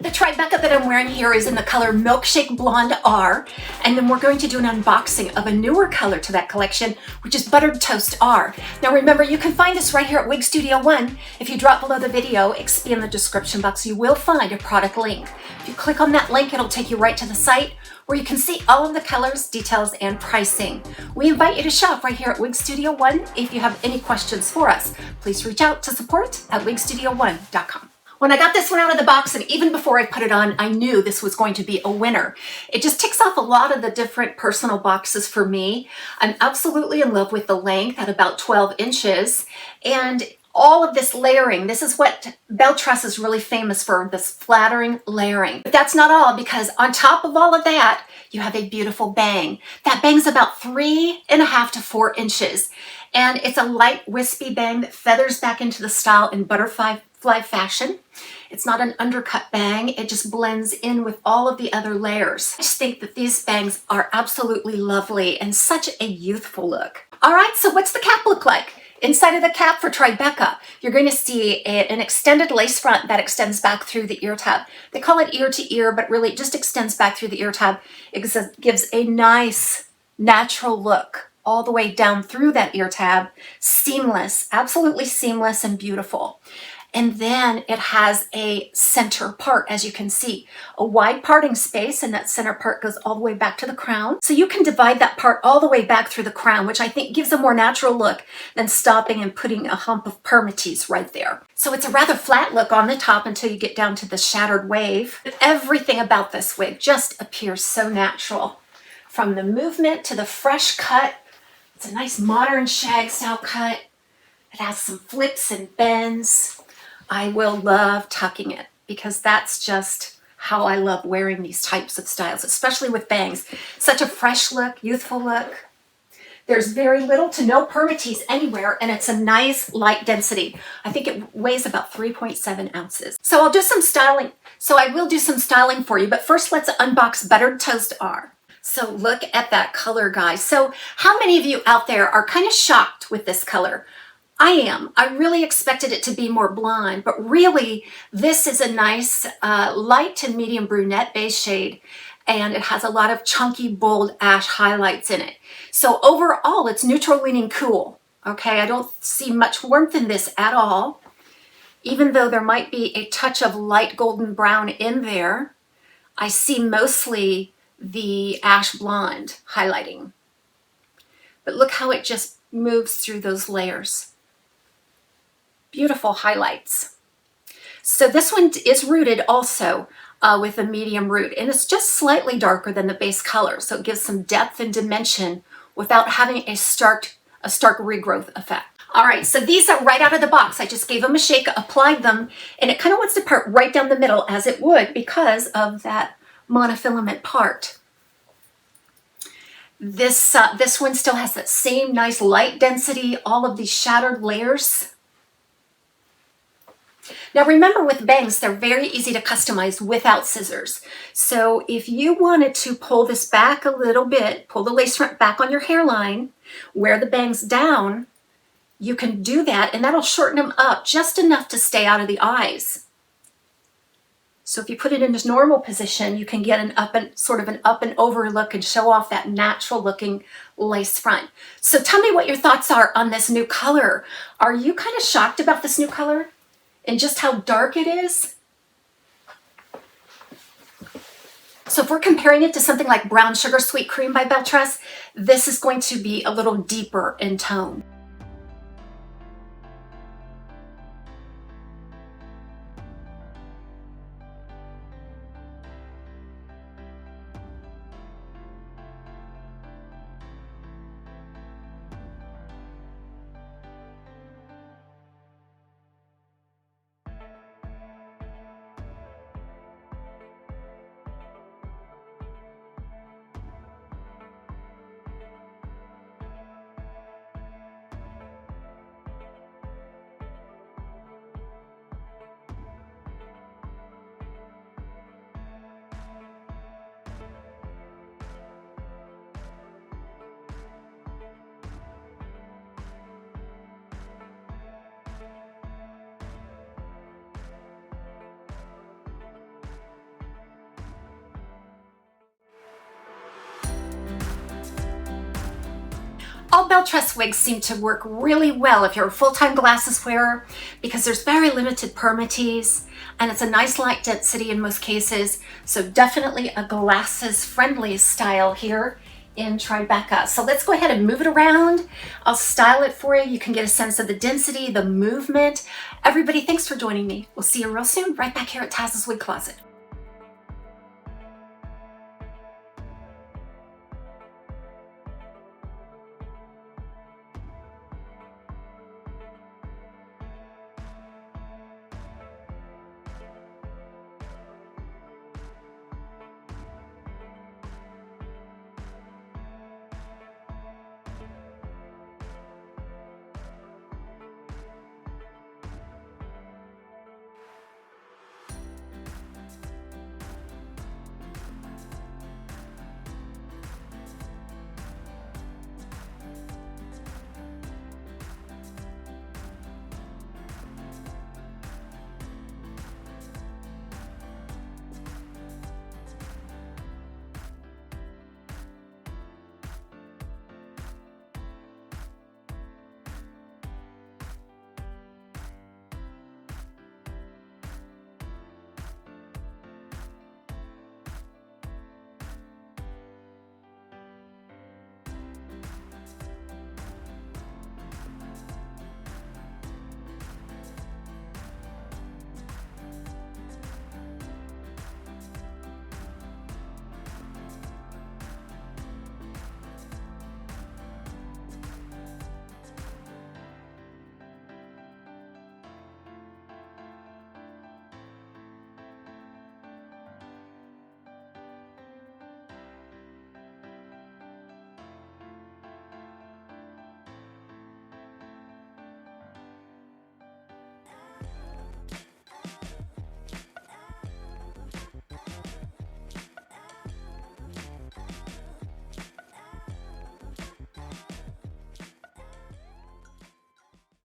the Tribeca that I'm wearing here is in the color Milkshake Blonde R, and then we're going to do an unboxing of a newer color to that collection, which is Buttered Toast R. Now remember, you can find us right here at Wig Studio One. If you drop below the video, expand the description box, you will find a product link. If you click on that link, it'll take you right to the site where you can see all of the colors, details, and pricing. We invite you to shop right here at Wig Studio One. If you have any questions for us, please reach out to support@wigstudio1.com. When I got this one out of the box, and even before I put it on, I knew this was going to be a winner. It just ticks off a lot of the different personal boxes for me. I'm absolutely in love with the length at about 12 inches. And all of this layering, this is what Belle Tress is really famous for, this flattering layering. But that's not all, because on top of all of that, you have a beautiful bang. That bang's about 3.5 to 4 inches. And it's a light wispy bang that feathers back into the style in butterfly fashion. It's not an undercut bang, it just blends in with all of the other layers. I just think that these bangs are absolutely lovely and such a youthful look. All right, so what's the cap look like? Inside of the cap for Tribeca, you're going to see an extended lace front that extends back through the ear tab. They call it ear to ear, but really it just extends back through the ear tab. It gives a nice natural look all the way down through that ear tab. Seamless, absolutely seamless and beautiful. And then it has a center part, as you can see, a wide parting space, and that center part goes all the way back to the crown. So you can divide that part all the way back through the crown, which I think gives a more natural look than stopping and putting a hump of permatease right there. So it's a rather flat look on the top until you get down to the shattered wave. But everything about this wig just appears so natural. From the movement to the fresh cut, it's a nice modern shag style cut. It has some flips and bends. I will love tucking it because that's just how I love wearing these types of styles, especially with bangs. Such a fresh look, youthful look. There's very little to no permatease anywhere, and it's a nice light density. I think it weighs about 3.7 ounces. So I'll do some styling. So I will do some styling for you, but first let's unbox Buttered Toast R. So look at that color, guys. So how many of you out there are kind of shocked with this color? I am. I really expected it to be more blonde, but really this is a nice light to medium brunette base shade, and it has a lot of chunky, bold ash highlights in it. So overall, it's neutral leaning cool. Okay, I don't see much warmth in this at all, even though there might be a touch of light golden brown in there. I see mostly the ash blonde highlighting. But look how it just moves through those layers. Beautiful highlights. So this one is rooted also with a medium root, and it's just slightly darker than the base color, so it gives some depth and dimension without having a stark regrowth effect. All right, so these are right out of the box. I just gave them a shake, applied them, and it kind of wants to part right down the middle as it would because of that monofilament part. This one still has that same nice light density, all of these shattered layers. Now remember, with bangs, they're very easy to customize without scissors. So if you wanted to pull this back a little bit, pull the lace front back on your hairline, wear the bangs down, you can do that, and that'll shorten them up just enough to stay out of the eyes. So if you put it in this normal position, you can get an up and over look and show off that natural looking lace front. So tell me what your thoughts are on this new color. Are you kind of shocked about this new color and just how dark it is? So if we're comparing it to something like Brown Sugar Sweet Cream by Belle Tress, this is going to be a little deeper in tone. Belle Tress wigs seem to work really well if you're a full-time glasses wearer because there's very limited permatease and it's a nice light density in most cases. So definitely a glasses friendly style here in Tribeca. So let's go ahead and move it around. I'll style it for you. You can get a sense of the density, the movement. Everybody, thanks for joining me. We'll see you real soon right back here at TAZ's Wig Closet.